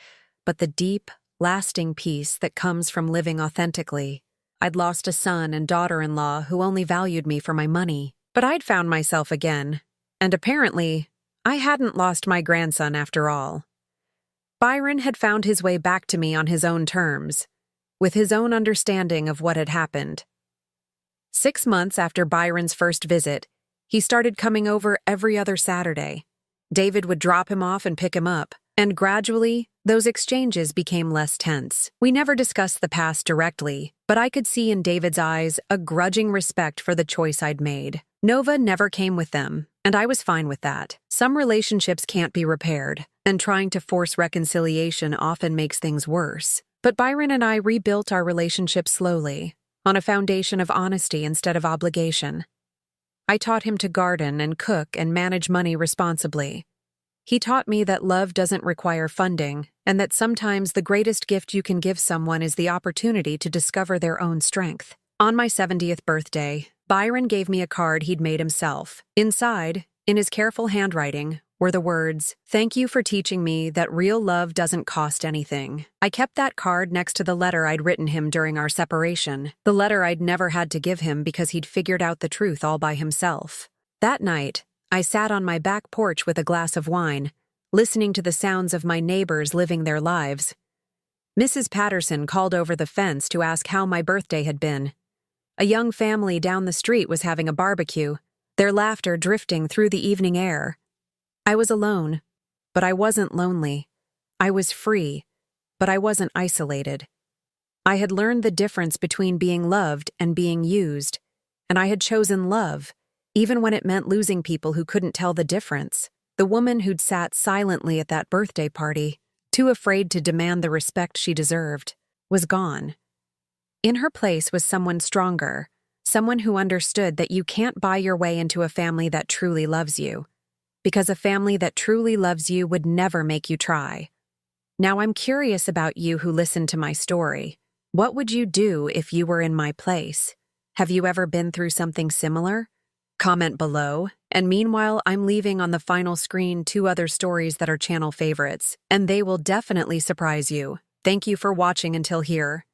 Speaker 1: but the deep, lasting peace that comes from living authentically. I'd lost a son and daughter-in-law who only valued me for my money, but I'd found myself again, and apparently, I hadn't lost my grandson after all. Byron had found his way back to me on his own terms, with his own understanding of what had happened. 6 months after Byron's first visit, he started coming over every other Saturday. David would drop him off and pick him up, and gradually, those exchanges became less tense. We never discussed the past directly, but I could see in David's eyes a grudging respect for the choice I'd made. Nova never came with them, and I was fine with that. Some relationships can't be repaired, and trying to force reconciliation often makes things worse. But Byron and I rebuilt our relationship slowly, on a foundation of honesty instead of obligation. I taught him to garden and cook and manage money responsibly. He taught me that love doesn't require funding, and that sometimes the greatest gift you can give someone is the opportunity to discover their own strength. On my 70th birthday, Byron gave me a card he'd made himself. Inside, in his careful handwriting, were the words, "Thank you for teaching me that real love doesn't cost anything." I kept that card next to the letter I'd written him during our separation, the letter I'd never had to give him because he'd figured out the truth all by himself. That night, I sat on my back porch with a glass of wine, listening to the sounds of my neighbors living their lives. Mrs. Patterson called over the fence to ask how my birthday had been. A young family down the street was having a barbecue, their laughter drifting through the evening air. I was alone, but I wasn't lonely. I was free, but I wasn't isolated. I had learned the difference between being loved and being used, and I had chosen love, even when it meant losing people who couldn't tell the difference. The woman who'd sat silently at that birthday party, too afraid to demand the respect she deserved, was gone. In her place was someone stronger, someone who understood that you can't buy your way into a family that truly loves you, because a family that truly loves you would never make you try. Now I'm curious about you who listened to my story. What would you do if you were in my place? Have you ever been through something similar? Comment below, and meanwhile I'm leaving on the final screen 2 other stories that are channel favorites, and they will definitely surprise you. Thank you for watching until here.